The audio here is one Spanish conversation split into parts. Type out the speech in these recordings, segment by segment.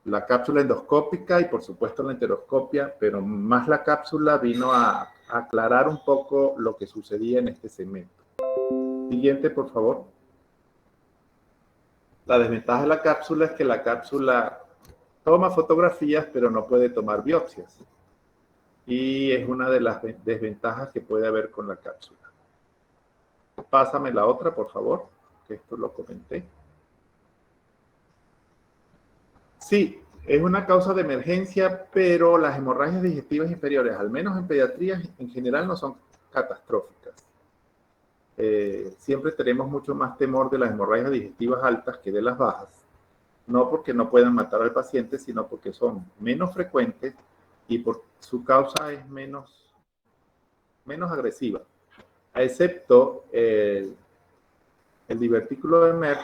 la cápsula endoscópica y por supuesto la enteroscopia, pero más la cápsula vino a aclarar un poco lo que sucedía en este segmento. Siguiente, por favor. La desventaja de la cápsula es que la cápsula toma fotografías, pero no puede tomar biopsias. Y es una de las desventajas que puede haber con la cápsula. Pásame la otra, por favor, que esto lo comenté. Sí, es una causa de emergencia, pero las hemorragias digestivas inferiores, al menos en pediatría, en general no son catastróficas. Siempre tenemos mucho más temor de las hemorragias digestivas altas que de las bajas. No porque no puedan matar al paciente, sino porque son menos frecuentes y por su causa es menos agresiva. Excepto el divertículo de Merck,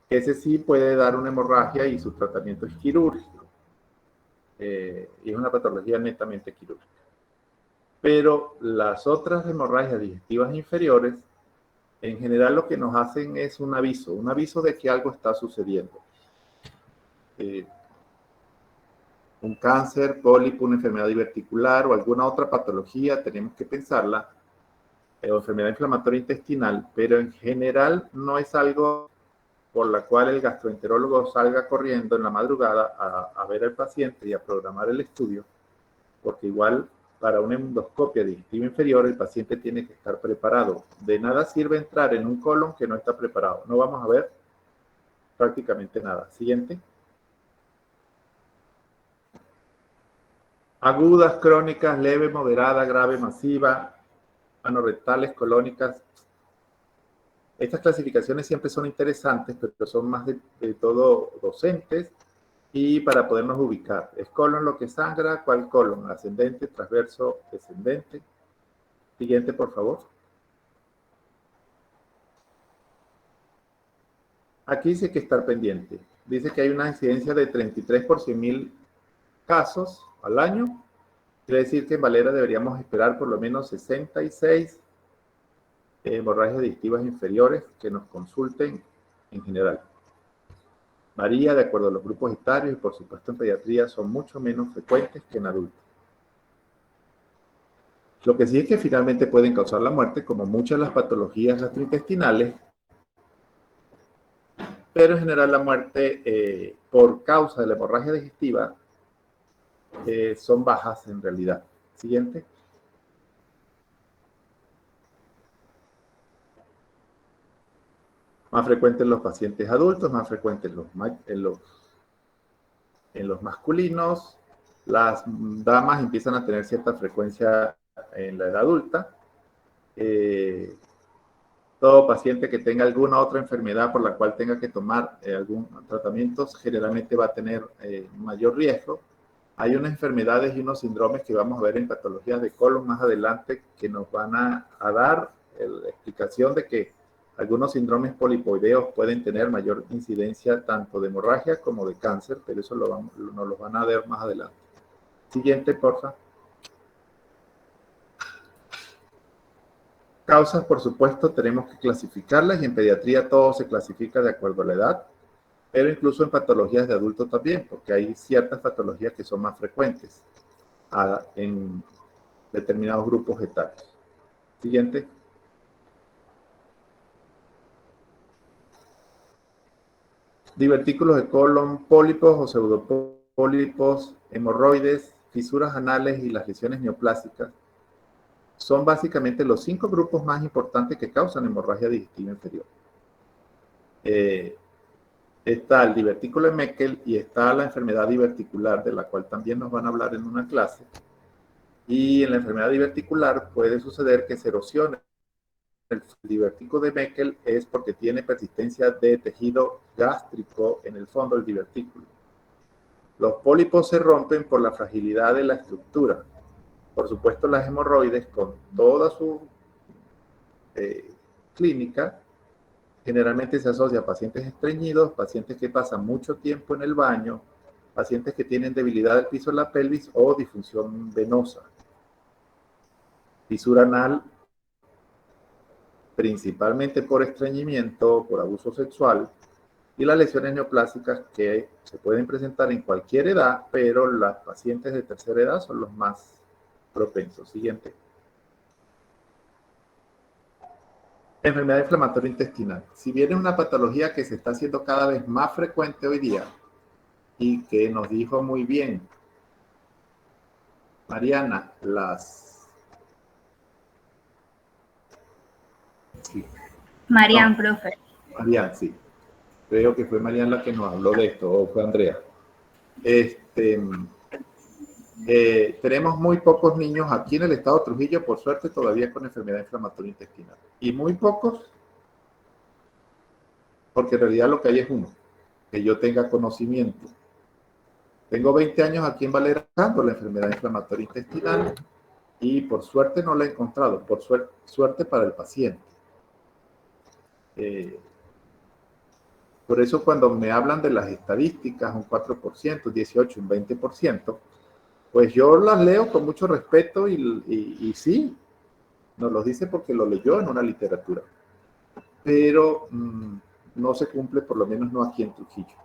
que ese sí puede dar una hemorragia y su tratamiento es quirúrgico. Y es una patología netamente quirúrgica. Pero las otras hemorragias digestivas inferiores, en general lo que nos hacen es un aviso de que algo está sucediendo. Un cáncer, pólipo, una enfermedad diverticular o alguna otra patología, tenemos que pensarla, o enfermedad inflamatoria intestinal, pero en general no es algo por la cual el gastroenterólogo salga corriendo en la madrugada a ver al paciente y a programar el estudio, porque igual para una endoscopia digestiva inferior el paciente tiene que estar preparado. De nada sirve entrar en un colon que no está preparado. No vamos a ver prácticamente nada. Siguiente. Agudas, crónicas, leve, moderada, grave, masiva, anorrectales, colónicas. Estas clasificaciones siempre son interesantes, pero son más de todo docentes y para podernos ubicar. ¿Es colon lo que sangra? ¿Cuál colon? Ascendente, transverso, descendente. Siguiente, por favor. Aquí sí hay que estar pendiente. Dice que hay una incidencia de 33 por 100.000 casos al año. Quiere decir que en Valera deberíamos esperar por lo menos 66 hemorragias digestivas inferiores que nos consulten en general. Varía de acuerdo a los grupos etarios y por supuesto en pediatría son mucho menos frecuentes que en adultos. Lo que sí es que finalmente pueden causar la muerte, como muchas de las patologías gastrointestinales, pero en general la muerte por causa de la hemorragia digestiva son bajas en realidad. Siguiente. Más frecuente en los pacientes adultos, más frecuente en los masculinos. Las damas empiezan a tener cierta frecuencia en la edad adulta. Todo paciente que tenga alguna otra enfermedad por la cual tenga que tomar algún tratamiento generalmente va a tener mayor riesgo. Hay unas enfermedades y unos síndromes que vamos a ver en patologías de colon más adelante que nos van a dar la explicación de que algunos síndromes polipoideos pueden tener mayor incidencia tanto de hemorragia como de cáncer, pero eso nos lo van a ver más adelante. Siguiente, porfa. Causas, por supuesto, tenemos que clasificarlas y en pediatría todo se clasifica de acuerdo a la edad, pero incluso en patologías de adultos también, porque hay ciertas patologías que son más frecuentes en determinados grupos etarios. Siguiente. Divertículos de colon, pólipos o pseudopólipos, hemorroides, fisuras anales y las lesiones neoplásicas son básicamente los 5 grupos más importantes que causan hemorragia digestiva inferior. Está el divertículo de Meckel y está la enfermedad diverticular, de la cual también nos van a hablar en una clase. Y en la enfermedad diverticular puede suceder que se erosione. El divertículo de Meckel es porque tiene persistencia de tejido gástrico en el fondo del divertículo. Los pólipos se rompen por la fragilidad de la estructura. Por supuesto, las hemorroides, con toda su clínica, generalmente se asocia a pacientes estreñidos, pacientes que pasan mucho tiempo en el baño, pacientes que tienen debilidad del piso de la pelvis o disfunción venosa. Fisura anal, principalmente por estreñimiento, por abuso sexual, y las lesiones neoplásicas que se pueden presentar en cualquier edad, pero los pacientes de tercera edad son los más propensos. Siguiente. Enfermedad inflamatoria intestinal. Si bien es una patología que se está haciendo cada vez más frecuente hoy día y que nos dijo muy bien Mariana, sí. Marian, profe. Marian, sí. Creo que fue Marian la que nos habló de esto, o fue Andrea. Tenemos muy pocos niños aquí en el estado de Trujillo, por suerte, todavía con enfermedad inflamatoria intestinal. Y muy pocos, porque en realidad lo que hay es uno, que yo tenga conocimiento. Tengo 20 años aquí en Valera con la enfermedad inflamatoria intestinal y por suerte no la he encontrado, por suerte para el paciente. Por eso cuando me hablan de las estadísticas, un 4%, un 18%, un 20%, pues yo las leo con mucho respeto y sí, nos lo dice porque lo leyó en una literatura. Pero no se cumple, por lo menos no aquí en Trujillo.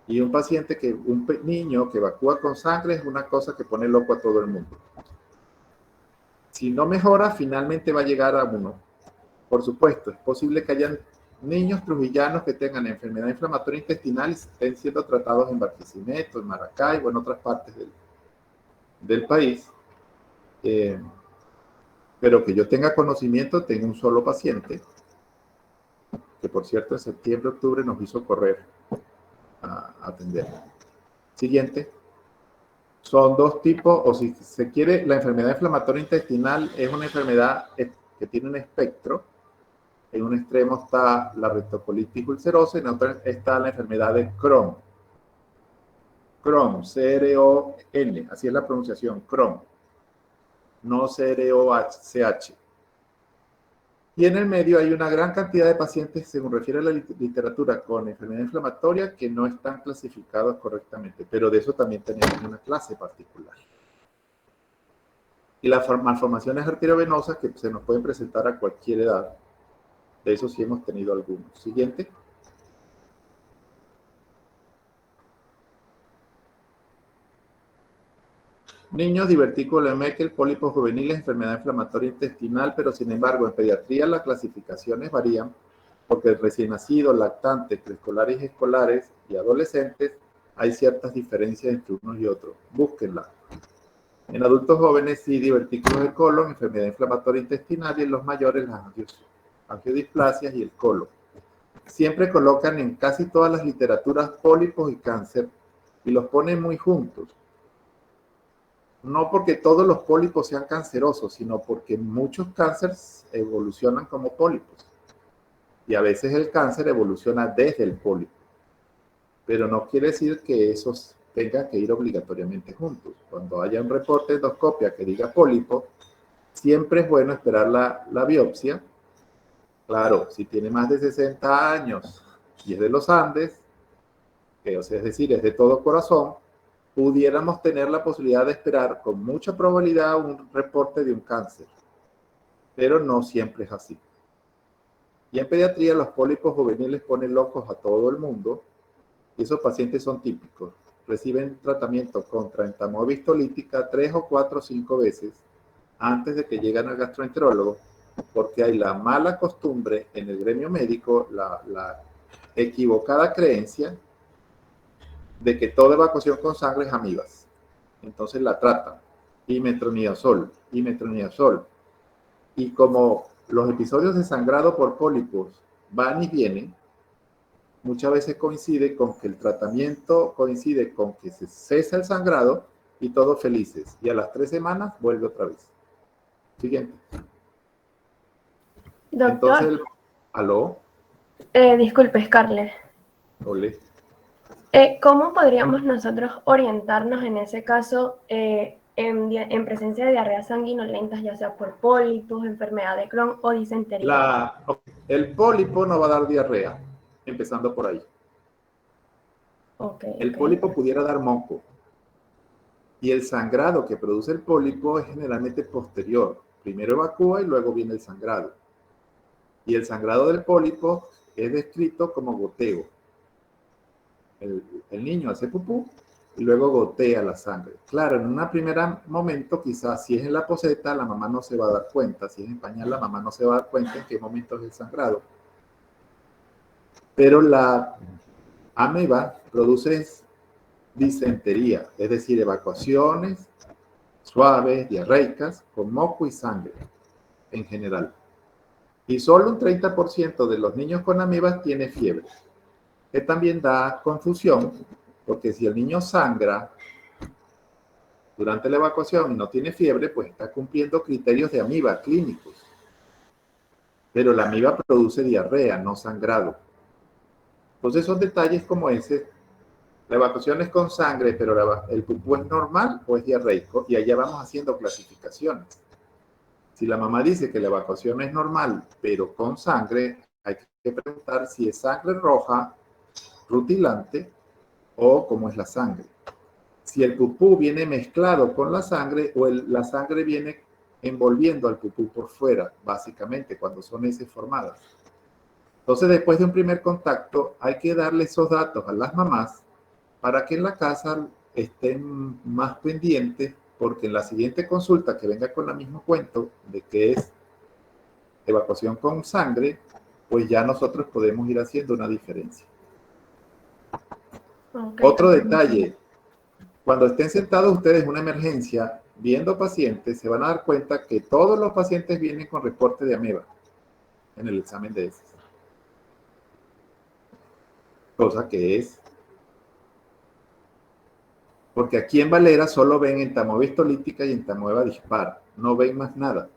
Y un paciente un niño que evacúa con sangre es una cosa que pone loco a todo el mundo. Si no mejora, finalmente va a llegar a uno. Por supuesto, es posible que hayan niños trujillanos que tengan enfermedad inflamatoria intestinal y estén siendo tratados en Barquisimeto, en Maracaibo, en otras partes del país. Pero que yo tenga conocimiento, tengo un solo paciente, que por cierto en septiembre, octubre nos hizo correr a atender. Siguiente. Son dos tipos, o si se quiere, la enfermedad inflamatoria intestinal es una enfermedad que tiene un espectro. En un extremo está la retrocolitis ulcerosa y en otro está la enfermedad de Crohn. Crohn, C-R-O-N, así es la pronunciación, Crohn, no C-R-O-C-H. Y en el medio hay una gran cantidad de pacientes, según refiere a la literatura, con enfermedad inflamatoria que no están clasificados correctamente, pero de eso también tenemos una clase particular. Y las malformaciones arteriovenosas que se nos pueden presentar a cualquier edad. De eso sí hemos tenido algunos. Siguiente. Niños, divertículo de Meckel, pólipos juveniles, enfermedad inflamatoria intestinal, pero sin embargo en pediatría las clasificaciones varían porque recién nacidos, lactantes, preescolares y escolares y adolescentes hay ciertas diferencias entre unos y otros. Búsquenla. En adultos jóvenes sí, divertículos de colon, enfermedad inflamatoria intestinal y en los mayores las angiodisplasias y el colon. Siempre colocan en casi todas las literaturas pólipos y cáncer y los ponen muy juntos. No porque todos los pólipos sean cancerosos, sino porque muchos cánceres evolucionan como pólipos. Y a veces el cáncer evoluciona desde el pólipo. Pero no quiere decir que esos tengan que ir obligatoriamente juntos. Cuando haya un reporte de endoscopia que diga pólipo, siempre es bueno esperar la biopsia. Claro, si tiene más de 60 años y es de los Andes, es decir, es de todo corazón, pudiéramos tener la posibilidad de esperar con mucha probabilidad un reporte de un cáncer. Pero no siempre es así. Y en pediatría los pólipos juveniles ponen locos a todo el mundo y esos pacientes son típicos. Reciben tratamiento contra entamoeba histolítica 3 o 4 o 5 veces antes de que lleguen al gastroenterólogo porque hay la mala costumbre en el gremio médico, la equivocada creencia de que toda evacuación con sangre es amibas. Entonces la tratan. Y metronidazol. Y como los episodios de sangrado por pólipos van y vienen, muchas veces coincide con que el tratamiento coincide con que se cesa el sangrado y todos felices. Y a las 3 semanas vuelve otra vez. Siguiente. Doctor. Entonces, ¿aló? Disculpe, Scarlett. Ole. ¿Cómo podríamos nosotros orientarnos en ese caso en presencia de diarreas sanguinolentas, ya sea por pólipos, enfermedad de Crohn o disentería? El pólipo no va a dar diarrea, empezando por ahí. El pólipo pudiera dar moco. Y el sangrado que produce el pólipo es generalmente posterior. Primero evacúa y luego viene el sangrado. Y el sangrado del pólipo es descrito como goteo. El niño hace pupú y luego gotea la sangre. Claro, en un primer momento, quizás si es en la poseta, la mamá no se va a dar cuenta. Si es en pañal, la mamá no se va a dar cuenta en qué momento es el sangrado. Pero la ameba produce disentería, es decir, evacuaciones suaves, diarreicas, con moco y sangre en general. Y solo un 30% de los niños con amebas tiene fiebre, que también da confusión, porque si el niño sangra durante la evacuación y no tiene fiebre, pues está cumpliendo criterios de ameba clínicos. Pero la ameba produce diarrea, no sangrado. Entonces son detalles como ese. La evacuación es con sangre, pero el pupú es normal o es diarreico, y allá vamos haciendo clasificaciones. Si la mamá dice que la evacuación es normal, pero con sangre, hay que preguntar si es sangre roja, rutilante, o cómo es la sangre. Si el pupú viene mezclado con la sangre o la sangre viene envolviendo al pupú por fuera, básicamente, cuando son heces formadas. Entonces, después de un primer contacto, hay que darle esos datos a las mamás para que en la casa estén más pendientes, porque en la siguiente consulta que venga con el mismo cuento de que es evacuación con sangre, pues ya nosotros podemos ir haciendo una diferencia. Okay. Otro detalle, cuando estén sentados ustedes en una emergencia viendo pacientes, se van a dar cuenta que todos los pacientes vienen con reporte de ameba en el examen de heces. Cosa que es, porque aquí en Valera solo ven entamoeba histolítica y entamoeba dispar, no ven más nada.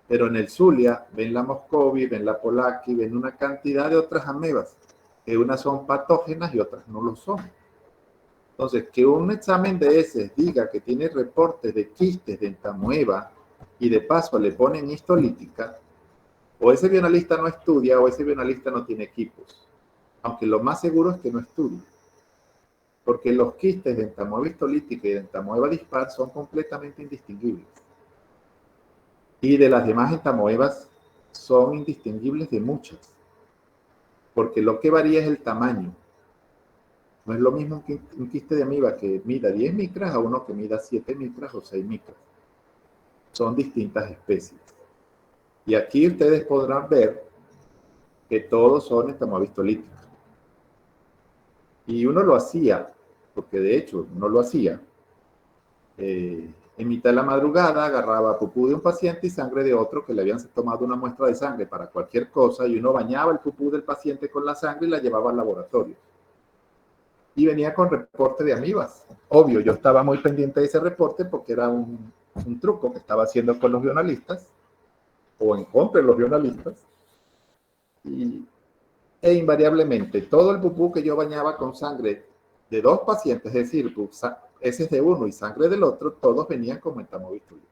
Pero en el Zulia ven la Moscovy, ven la Polaki, ven una cantidad de otras amebas, que unas son patógenas y otras no lo son. Entonces, que un examen de heces diga que tiene reportes de quistes de entamoeba y de paso le ponen histolítica, o ese bioanalista no estudia o ese bioanalista no tiene equipos. Aunque lo más seguro es que no estudie. Porque los quistes de entamoeba histolítica y de entamoeba dispar son completamente indistinguibles. Y de las demás entamoebas son indistinguibles de muchas. Porque lo que varía es el tamaño. No es lo mismo un quiste de ameba que mida 10 micras a uno que mida 7 micras o 6 micras. Son distintas especies. Y aquí ustedes podrán ver que todos son entamoeba histolítica. Y uno lo hacía, porque de hecho uno lo hacía, en mitad de la madrugada agarraba pupú de un paciente y sangre de otro que le habían tomado una muestra de sangre para cualquier cosa, y uno bañaba el pupú del paciente con la sangre y la llevaba al laboratorio. Y venía con reporte de amibas. Obvio, yo estaba muy pendiente de ese reporte porque era un truco que estaba haciendo con los bioanalistas, o en contra de los bioanalistas, e invariablemente todo el pupú que yo bañaba con sangre de dos pacientes, es decir, heces de uno y sangre del otro, todos venían como entamoeba histolítica.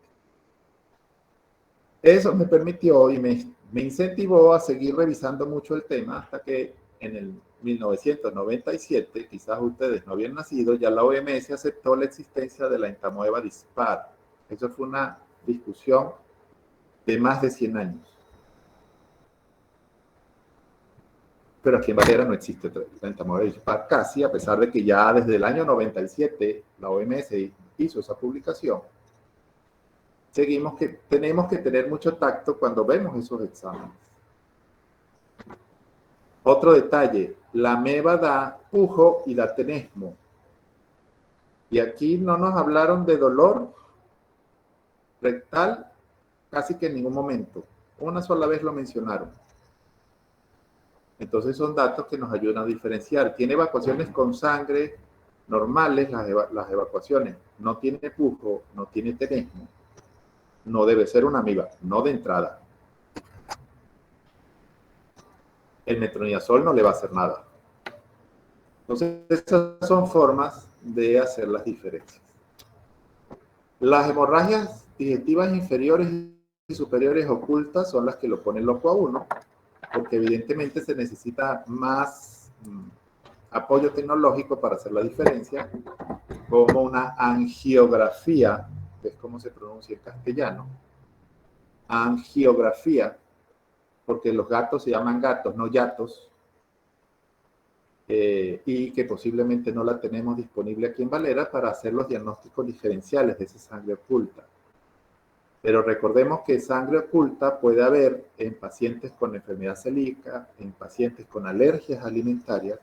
Eso me permitió y me incentivó a seguir revisando mucho el tema hasta que en el 1997, quizás ustedes no habían nacido, ya la OMS aceptó la existencia de la entamoeba dispar. Eso fue una discusión de más de 100 años. Pero aquí en Valera no existe la entamoeba dispar casi, a pesar de que ya desde el año 97 la OMS hizo esa publicación. Tenemos que tener mucho tacto cuando vemos esos exámenes. Otro detalle, la ameba da pujo y da tenesmo. Y aquí no nos hablaron de dolor rectal casi que en ningún momento. Una sola vez lo mencionaron. Entonces son datos que nos ayudan a diferenciar. Tiene evacuaciones con sangre normales, las evacuaciones. No tiene pujo, no tiene tenesmo. No debe ser una ameba, no de entrada. El metronidazol no le va a hacer nada. Entonces, esas son formas de hacer las diferencias. Las hemorragias digestivas inferiores y superiores ocultas son las que lo ponen loco a uno, porque evidentemente se necesita más apoyo tecnológico para hacer la diferencia, como una angiografía, que es como se pronuncia en castellano. Angiografía, porque los gatos se llaman gatos, no yatos, y que posiblemente no la tenemos disponible aquí en Valera para hacer los diagnósticos diferenciales de esa sangre oculta. Pero recordemos que sangre oculta puede haber en pacientes con enfermedad celíaca, en pacientes con alergias alimentarias,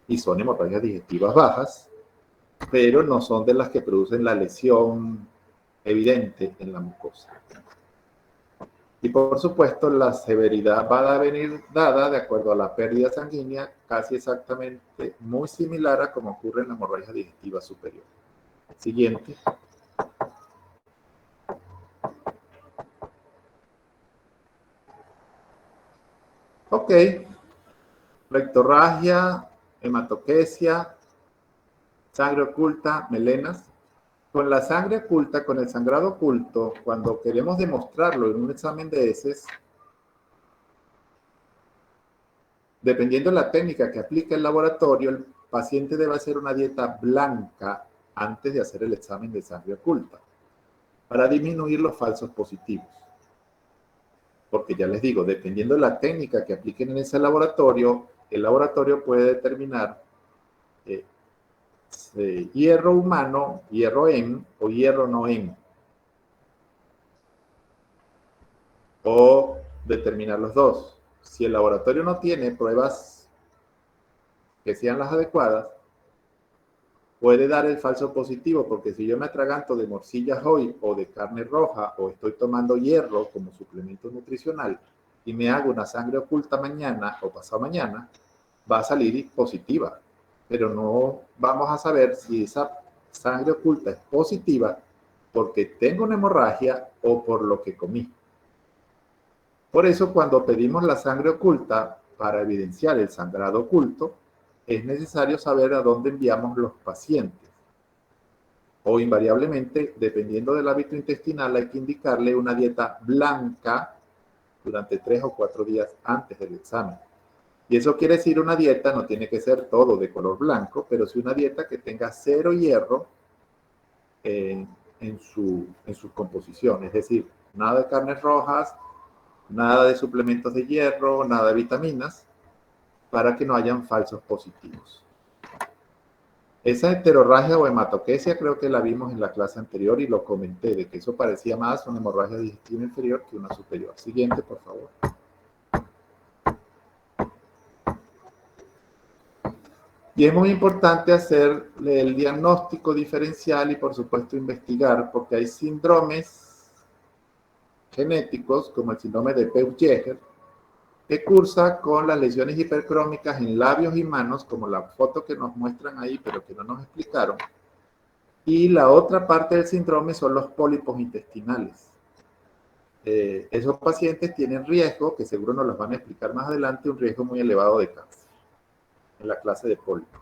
y son hemorragias digestivas bajas, pero no son de las que producen la lesión evidente en la mucosa. Y por supuesto, la severidad va a venir dada de acuerdo a la pérdida sanguínea, casi exactamente muy similar a como ocurre en la hemorragia digestiva superior. Siguiente. Ok. Rectorragia, hematoquesia, sangre oculta, melenas. Con la sangre oculta, con el sangrado oculto, cuando queremos demostrarlo en un examen de heces, dependiendo de la técnica que aplique el laboratorio, el paciente debe hacer una dieta blanca antes de hacer el examen de sangre oculta, para disminuir los falsos positivos. Porque ya les digo, dependiendo de la técnica que apliquen en ese laboratorio, el laboratorio puede determinar hierro humano, hierro en o hierro no en. O determinar los dos. Si el laboratorio no tiene pruebas que sean las adecuadas, puede dar el falso positivo, porque si yo me atraganto de morcillas hoy o de carne roja o estoy tomando hierro como suplemento nutricional y me hago una sangre oculta mañana o pasado mañana, va a salir positiva, pero no vamos a saber si esa sangre oculta es positiva porque tengo una hemorragia o por lo que comí. Por eso, cuando pedimos la sangre oculta para evidenciar el sangrado oculto, es necesario saber a dónde enviamos los pacientes. O invariablemente, dependiendo del hábito intestinal, hay que indicarle una dieta blanca durante 3 o 4 días antes del examen. Y eso quiere decir una dieta, no tiene que ser todo de color blanco, pero sí una dieta que tenga 0 hierro en su composición. Es decir, nada de carnes rojas, nada de suplementos de hierro, nada de vitaminas, para que no hayan falsos positivos. Esa heterorragia o hematoquesia creo que la vimos en la clase anterior y lo comenté, de que eso parecía más una hemorragia digestiva inferior que una superior. Siguiente, por favor. Y es muy importante hacer el diagnóstico diferencial y, por supuesto, investigar, porque hay síndromes genéticos, como el síndrome de Peutz-Jeghers, que cursa con las lesiones hipercrómicas en labios y manos, como la foto que nos muestran ahí, pero que no nos explicaron. Y la otra parte del síndrome son los pólipos intestinales. Esos pacientes tienen riesgo, que seguro nos los van a explicar más adelante, un riesgo muy elevado de cáncer en la clase de pólipos.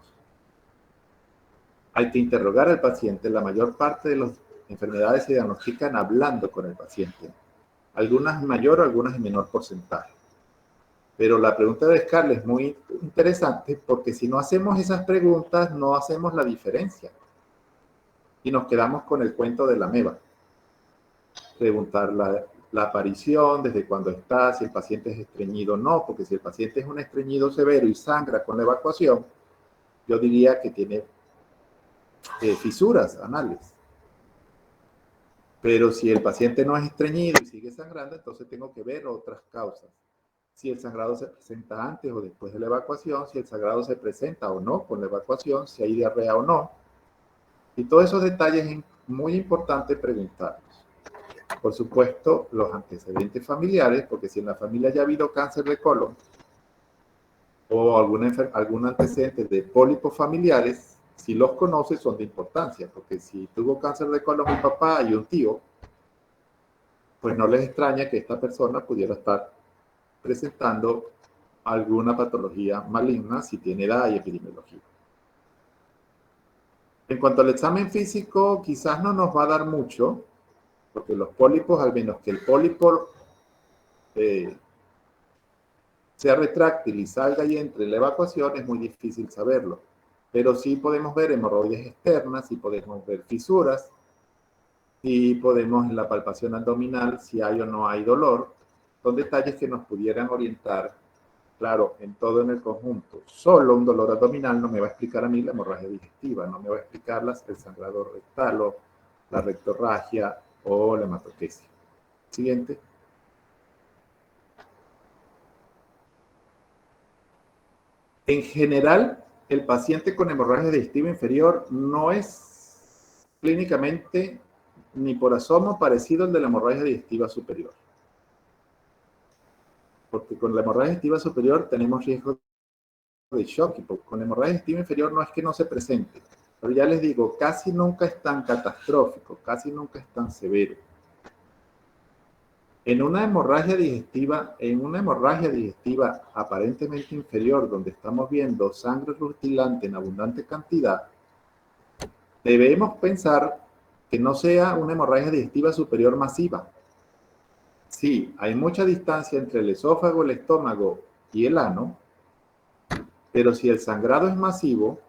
Hay que interrogar al paciente. La mayor parte de las enfermedades se diagnostican hablando con el paciente. Algunas en mayor, algunas en menor porcentaje. Pero la pregunta de Scarlett es muy interesante porque si no hacemos esas preguntas, no hacemos la diferencia. Y nos quedamos con el cuento de la ameba. Preguntar la aparición, desde cuándo está, si el paciente es estreñido o no, porque si el paciente es un estreñido severo y sangra con la evacuación, yo diría que tiene fisuras anales. Pero si el paciente no es estreñido y sigue sangrando, entonces tengo que ver otras causas. Si el sangrado se presenta antes o después de la evacuación, si el sangrado se presenta o no con la evacuación, si hay diarrea o no. Y todos esos detalles es muy importante preguntarlos. Por supuesto, los antecedentes familiares, porque si en la familia ya ha habido cáncer de colon o algún antecedente de pólipos familiares, si los conoce son de importancia, porque si tuvo cáncer de colon mi papá y un tío, pues no les extraña que esta persona pudiera estar presentando alguna patología maligna si tiene edad y epidemiología. En cuanto al examen físico, quizás no nos va a dar mucho, porque los pólipos, al menos que el pólipo sea retráctil y salga y entre la evacuación, es muy difícil saberlo. Pero sí podemos ver hemorroides externas, sí podemos ver fisuras, y podemos en la palpación abdominal si hay o no hay dolor. Son detalles que nos pudieran orientar Claro, en todo en el conjunto. Solo un dolor abdominal no me va a explicar a mí la hemorragia digestiva, no me va a explicar el sangrado rectal o la rectorragia o la hematoquesia. Siguiente. En general, el paciente con hemorragia digestiva inferior no es clínicamente ni por asomo parecido al de la hemorragia digestiva superior. Porque con la hemorragia digestiva superior tenemos riesgo de shock y con la hemorragia digestiva inferior no es que no se presente, pero ya les digo, casi nunca es tan catastrófico, casi nunca es tan severo. En una hemorragia digestiva aparentemente inferior, donde estamos viendo sangre rutilante en abundante cantidad, debemos pensar que no sea una hemorragia digestiva superior masiva. Sí, hay mucha distancia entre el esófago, el estómago y el ano, pero si el sangrado es masivo,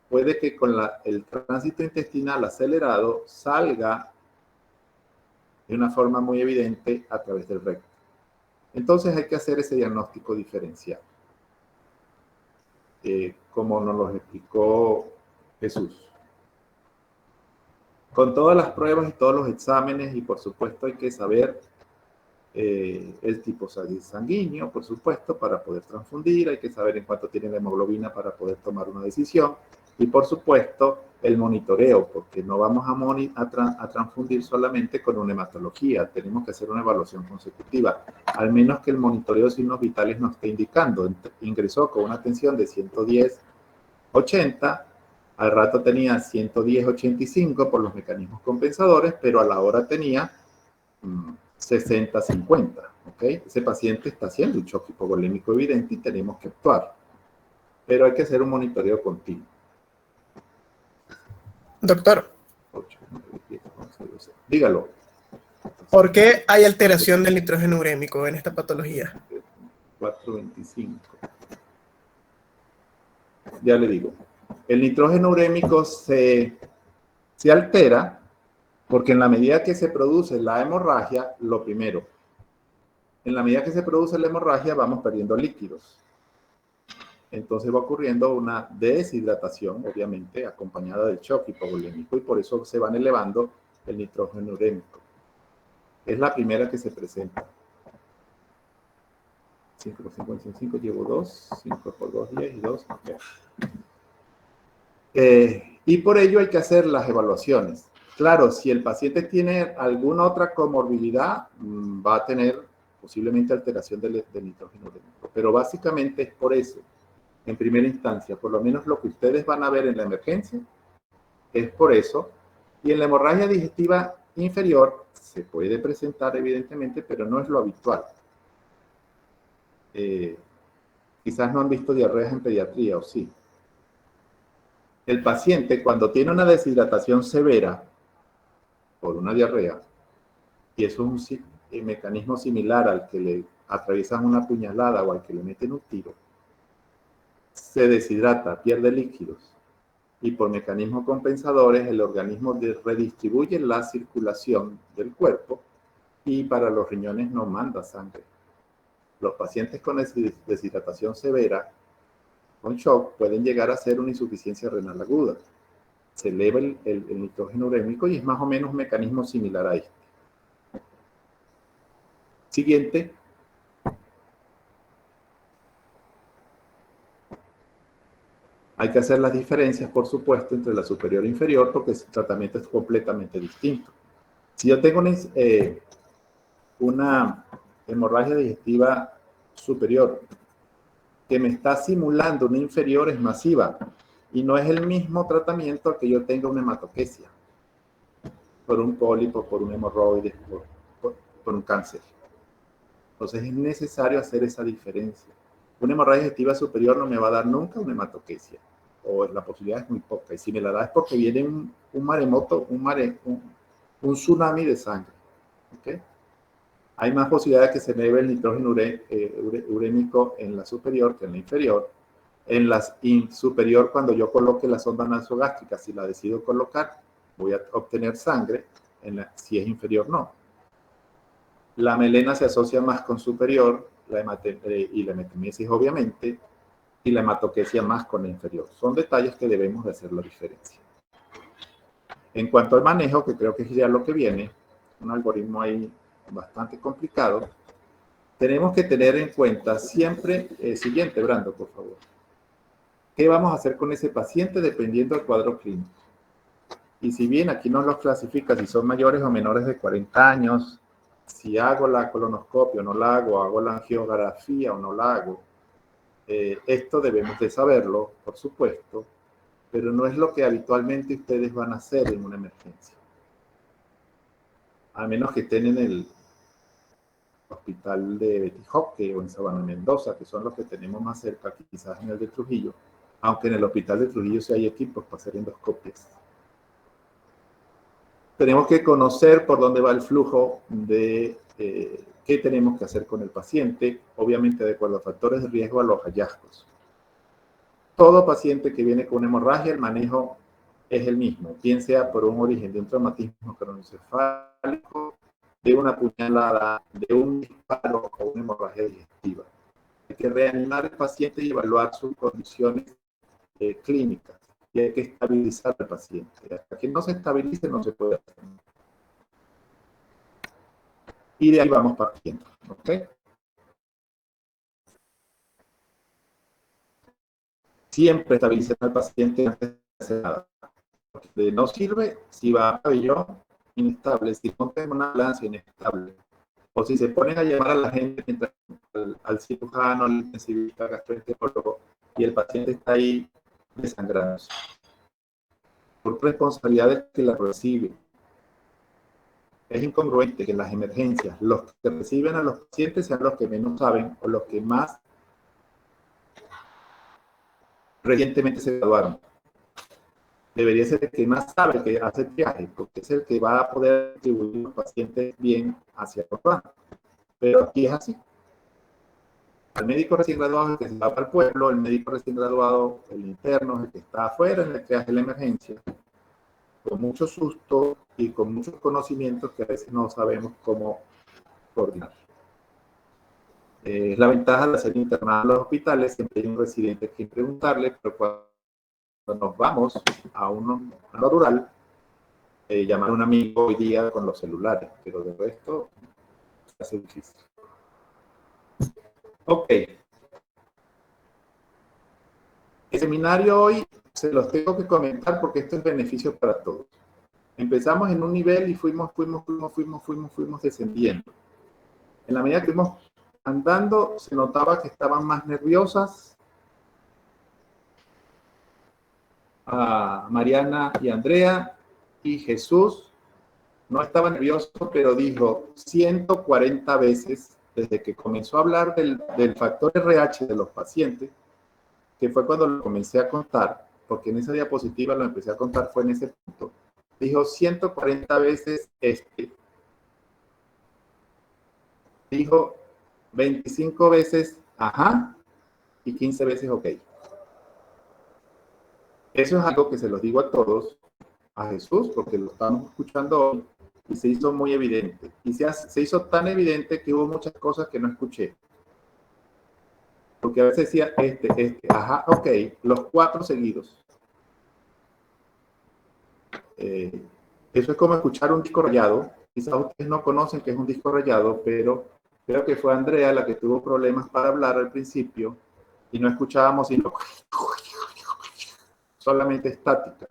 puede que con el tránsito intestinal acelerado salga de una forma muy evidente a través del recto. Entonces hay que hacer ese diagnóstico diferencial, como nos lo explicó Jesús. Con todas las pruebas y todos los exámenes, y por supuesto hay que saber el tipo sanguíneo, por supuesto, para poder transfundir, hay que saber en cuánto tiene la hemoglobina para poder tomar una decisión, y por supuesto el monitoreo, porque no vamos a transfundir solamente con una hematología, tenemos que hacer una evaluación consecutiva, al menos que el monitoreo de signos vitales nos esté indicando. Ingresó con una tensión de 110/80, al rato tenía 110/85 por los mecanismos compensadores, pero a la hora tenía 60/50, ¿ok? Ese paciente está haciendo un shock hipovolémico evidente y tenemos que actuar, pero hay que hacer un monitoreo continuo. Doctor, 8, 9, 10, 11, 12. Dígalo. ¿Por qué hay alteración del nitrógeno urémico en esta patología? 4:25. Ya le digo. El nitrógeno urémico se altera porque en la medida que se produce la hemorragia, lo primero, en la medida que se produce la hemorragia vamos perdiendo líquidos. Entonces va ocurriendo una deshidratación, obviamente, acompañada del shock hipovolémico, y por eso se van elevando el nitrógeno urémico. Es la primera que se presenta. 5 por 5, 5, llevo 2, 5 por 2, 10 y 2. Okay. Y por ello hay que hacer las evaluaciones. Claro, si el paciente tiene alguna otra comorbilidad, va a tener posiblemente alteración del nitrógeno urémico, pero básicamente es por eso. En primera instancia, por lo menos lo que ustedes van a ver en la emergencia, es por eso. Y en la hemorragia digestiva inferior se puede presentar evidentemente, pero no es lo habitual. Quizás no han visto diarreas en pediatría, o sí. El paciente, cuando tiene una deshidratación severa por una diarrea, y eso es un mecanismo similar al que le atraviesan una puñalada o al que le meten un tiro, se deshidrata, pierde líquidos, y por mecanismos compensadores el organismo redistribuye la circulación del cuerpo y para los riñones no manda sangre. Los pacientes con deshidratación severa, con shock, pueden llegar a ser una insuficiencia renal aguda. Se eleva el nitrógeno urémico y es más o menos un mecanismo similar a este. Siguiente. Hay que hacer las diferencias, por supuesto, entre la superior e inferior, porque el tratamiento es completamente distinto. Si yo tengo una hemorragia digestiva superior que me está simulando una inferior, es masiva, y no es el mismo tratamiento que yo tenga una hematoquesia, por un pólipo, por un hemorroide, por un cáncer. Entonces es necesario hacer esa diferencia. Una hemorragia digestiva superior no me va a dar nunca una hematoquesia, o la posibilidad es muy poca, y si me la da es porque viene un maremoto, un tsunami de sangre. ¿Okay? Hay más posibilidad de que se eleve el nitrógeno urémico en la superior que en la inferior. En la superior, cuando yo coloque la sonda nasogástrica, si la decido colocar, voy a obtener sangre, si es inferior, no. La melena se asocia más con superior y la hematemesis obviamente, y la hematoquesia más con la inferior. Son detalles que debemos de hacer la diferencia. En cuanto al manejo, que creo que es ya lo que viene, un algoritmo ahí bastante complicado, tenemos que tener en cuenta siempre el siguiente, Brando, por favor. ¿Qué vamos a hacer con ese paciente dependiendo del cuadro clínico? Y si bien aquí no los clasifica si son mayores o menores de 40 años, si hago la colonoscopia o no la hago la angiografía o no la hago, esto debemos de saberlo, por supuesto, pero no es lo que habitualmente ustedes van a hacer en una emergencia. A menos que estén en el hospital de Betijoque o en Sabana Mendoza, que son los que tenemos más cerca, quizás en el de Trujillo, aunque en el hospital de Trujillo sí hay equipos para hacer endoscopias. Tenemos que conocer por dónde va el flujo de qué tenemos que hacer con el paciente, obviamente de acuerdo a factores de riesgo a los hallazgos. Todo paciente que viene con una hemorragia, el manejo es el mismo, bien sea por un origen de un traumatismo craneoencefálico, de una puñalada, de un disparo o una hemorragia digestiva. Hay que reanimar al paciente y evaluar sus condiciones clínicas. Y hay que estabilizar al paciente. Hasta que no se estabilice no se puede hacer. Y de ahí vamos partiendo. ¿Ok? Siempre estabilizar al paciente antes de hacer nada. Porque no sirve si va a pabellón inestable, si ponte en una ambulancia inestable, o si se ponen a llamar a la gente mientras al cirujano, al intensivista, al gastroenterólogo, y el paciente está ahí desangrado. Por responsabilidades que la recibe. Es incongruente que en las emergencias los que reciben a los pacientes sean los que menos saben o los que más recientemente se graduaron. Debería ser el que más sabe, que hace el viaje, porque es el que va a poder distribuir a los pacientes bien hacia los planos. Pero aquí es así. El médico recién graduado es el que se va para el pueblo, el médico recién graduado, el interno, es el que está afuera, es el que hace la emergencia. Con mucho susto y con muchos conocimientos que a veces no sabemos cómo coordinar. Es la ventaja de hacer internado en los hospitales, siempre hay un residente que preguntarle, pero cuando nos vamos a lo rural, llamar a un amigo hoy día con los celulares, pero de resto se hace difícil. Ok. El seminario hoy se los tengo que comentar porque esto es beneficio para todos. Empezamos en un nivel y fuimos descendiendo. En la medida que fuimos andando, se notaba que estaban más nerviosas Mariana y Andrea, y Jesús no estaba nervioso, pero dijo 140 veces desde que comenzó a hablar del factor RH de los pacientes, que fue cuando lo comencé a contar, porque en esa diapositiva lo empecé a contar, fue en ese punto. Dijo 140 veces Dijo 25 veces ajá y 15 veces ok. Eso es algo que se los digo a todos, a Jesús, porque lo estamos escuchando hoy, y se hizo muy evidente. Y se hizo tan evidente que hubo muchas cosas que no escuché. Porque a veces decía ajá, ok, los 4 seguidos. Eso es como escuchar un disco rayado. Quizás ustedes no conocen qué es un disco rayado, pero creo que fue Andrea la que tuvo problemas para hablar al principio y no escuchábamos sino solamente estática.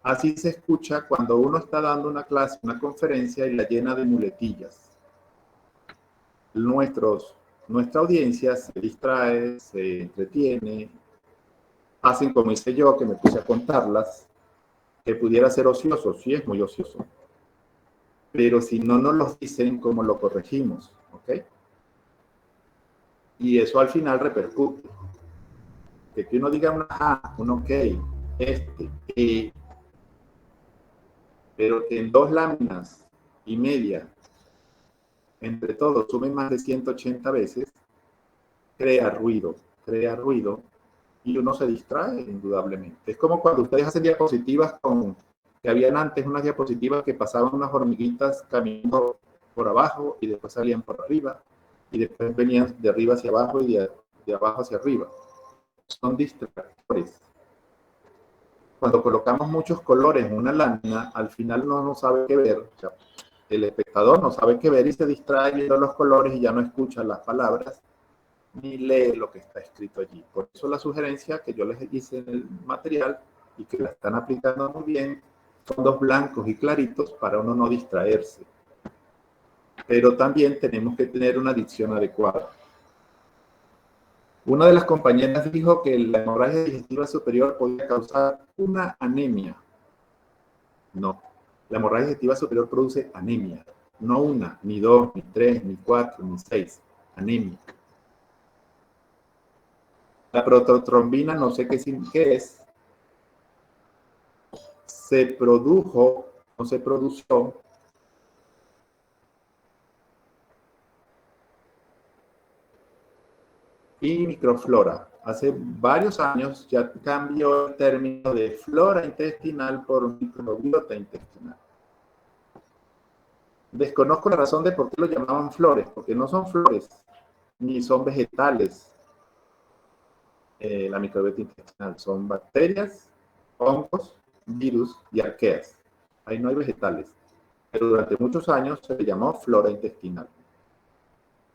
Así se escucha cuando uno está dando una clase, una conferencia y la llena de muletillas. Nuestra audiencia se distrae, se entretiene, hacen como hice yo, que me puse a contarlas, que pudiera ser ocioso, sí es muy ocioso. Pero si no nos lo dicen, ¿cómo lo corregimos? ¿Ok? Y eso al final repercute. Que uno diga un ajá, un ok, pero que en 2 láminas y media, entre todos, sumen más de 180 veces, crea ruido, y uno se distrae, indudablemente. Es como cuando ustedes hacen diapositivas que habían antes unas diapositivas que pasaban unas hormiguitas caminando por abajo y después salían por arriba. y después venían de arriba hacia abajo y de abajo hacia arriba. Son distractores. Cuando colocamos muchos colores en una lámina, al final no sabe qué ver. O sea, el espectador no sabe qué ver y se distrae viendo los colores y ya no escucha las palabras ni lee lo que está escrito allí. Por eso la sugerencia que yo les hice en el material y que la están aplicando muy bien, fondos blancos y claritos para uno no distraerse. Pero también tenemos que tener una dicción adecuada. Una de las compañeras dijo que la hemorragia digestiva superior podía causar una anemia. No, la hemorragia digestiva superior produce anemia. No una, ni dos, ni tres, ni cuatro, ni seis. Anemia. La prototrombina, no sé qué es, se produjo, no se produjo, y microflora. Hace varios años ya cambió el término de flora intestinal por microbiota intestinal. Desconozco la razón de por qué lo llamaban flores, porque no son flores, ni son vegetales. La microbiota intestinal son bacterias, hongos, virus y arqueas. Ahí no hay vegetales. Pero durante muchos años se le llamó flora intestinal.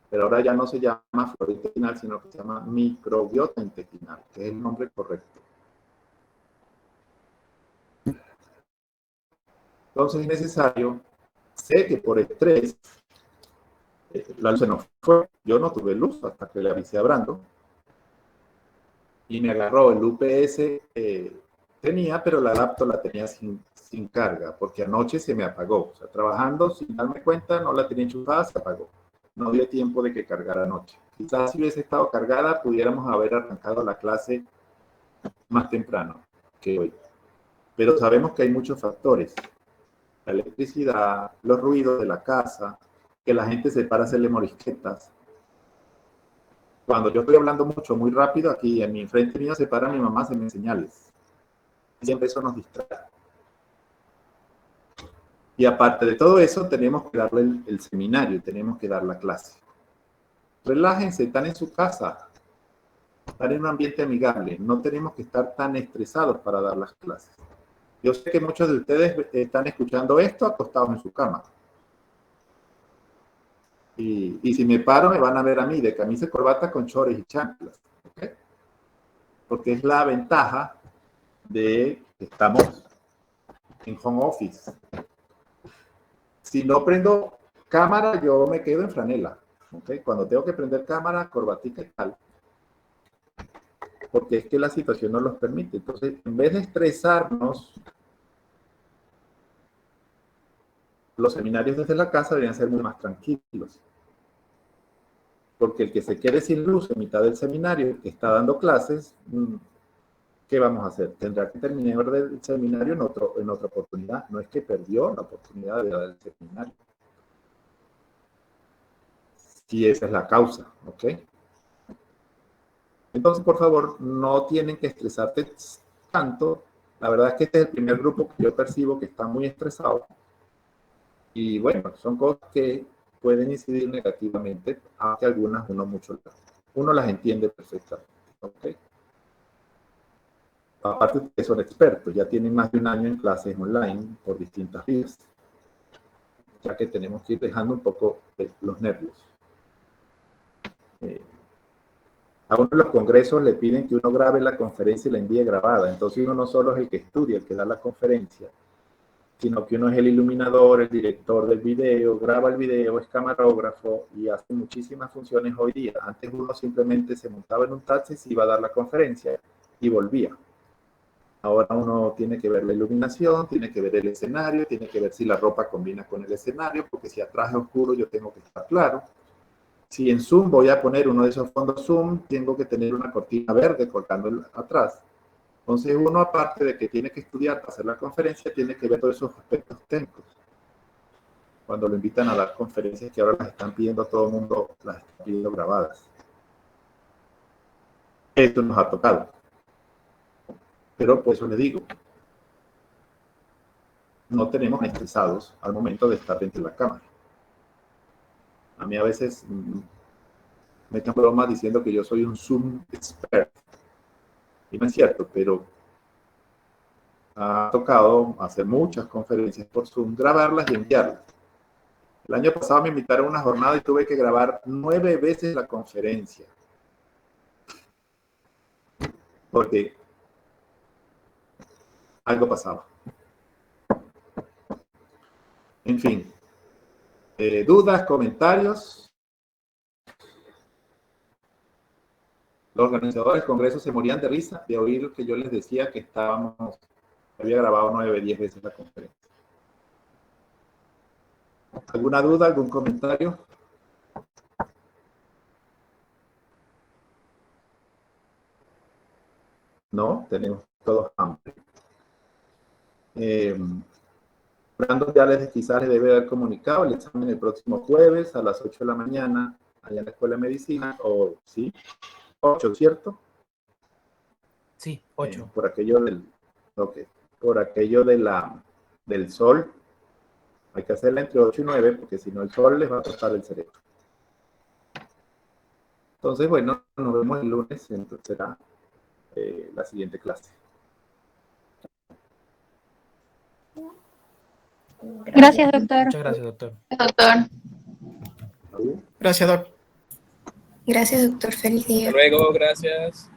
Pero ahora ya no se llama flora intestinal, sino que se llama microbiota intestinal, que es el nombre correcto. Entonces es necesario, sé que por estrés, la luz se nos fue, yo no tuve luz hasta que le avisé a Brando, y me agarró el UPS, tenía, pero la laptop la tenía sin carga, porque anoche se me apagó, o sea, trabajando sin darme cuenta, no la tenía enchufada, se apagó. No dio tiempo de que cargara anoche. Quizás si hubiese estado cargada, pudiéramos haber arrancado la clase más temprano que hoy. Pero sabemos que hay muchos factores. La electricidad, los ruidos de la casa, que la gente se para a hacerle morisquetas. Cuando yo estoy hablando mucho, muy rápido, aquí en mi frente mío se para mi mamá a hacerme señales. Siempre eso nos distrae. Y aparte de todo eso, tenemos que darle el seminario, tenemos que dar la clase. Relájense, están en su casa, están en un ambiente amigable, no tenemos que estar tan estresados para dar las clases. Yo sé que muchos de ustedes están escuchando esto acostados en su cama. Y si me paro, me van a ver a mí de camisa y corbata con chores y chanclas. ¿Okay? Porque es la ventaja de que estamos en home office. Si no prendo cámara, yo me quedo en franela. ¿Okay? Cuando tengo que prender cámara, corbatica y tal. Porque es que la situación no los permite. Entonces, en vez de estresarnos, los seminarios desde la casa deberían ser muy más tranquilos. Porque el que se quede sin luz en mitad del seminario, el que está dando clases, ¿qué vamos a hacer? Tendrá que terminar el seminario en otra oportunidad. No es que perdió la oportunidad de dar el seminario. Si esa es la causa, ¿ok? Entonces, por favor, no tienen que estresarte tanto. La verdad es que este es el primer grupo que yo percibo que está muy estresado. Y bueno, son cosas que pueden incidir negativamente, aunque algunas uno las entiende perfectamente. ¿Okay? Aparte de que son expertos, ya tienen más de un año en clases online por distintas vías, ya que tenemos que ir dejando un poco los nervios. A uno de los congresos le piden que uno grabe la conferencia y la envíe grabada. Entonces uno no solo es el que estudia, el que da la conferencia, sino que uno es el iluminador, el director del video, graba el video, es camarógrafo y hace muchísimas funciones hoy día. Antes uno simplemente se montaba en un taxi, se iba a dar la conferencia y volvía. Ahora uno tiene que ver la iluminación, tiene que ver el escenario, tiene que ver si la ropa combina con el escenario, porque si atrás es oscuro yo tengo que estar claro. Si en Zoom voy a poner uno de esos fondos Zoom, tengo que tener una cortina verde colgando atrás. Entonces uno, aparte de que tiene que estudiar para hacer la conferencia, tiene que ver todos esos aspectos técnicos. Cuando lo invitan a dar conferencias que ahora las están pidiendo a todo el mundo, las están pidiendo grabadas. Esto nos ha tocado. Pero por eso les digo, no tenemos estresados al momento de estar dentro de la cámara. A mí a veces me echan bromas diciendo que yo soy un Zoom expert. Y no es cierto, pero ha tocado hacer muchas conferencias por Zoom, grabarlas y enviarlas. El año pasado me invitaron a una jornada y tuve que grabar 9 veces la conferencia. Porque algo pasaba. En fin, dudas, comentarios. Los organizadores del congreso se morían de risa de oír lo que yo les decía que había grabado 9, 10 veces la conferencia. ¿Alguna duda, algún comentario? No, tenemos todos hambre. Brandon ya quizás les debe haber comunicado el examen el próximo jueves a las 8 de la mañana allá en la Escuela de Medicina, o sí, 8, ¿cierto? Sí, 8. Por aquello del sol, hay que hacerla entre 8 y 9, porque si no el sol les va a tostar el cerebro. Entonces, bueno, nos vemos el lunes, entonces será la siguiente clase. Gracias, doctor. Muchas gracias, doctor. Doctor. Gracias, Doc. Gracias, doctor. Feliz día. Hasta luego, gracias.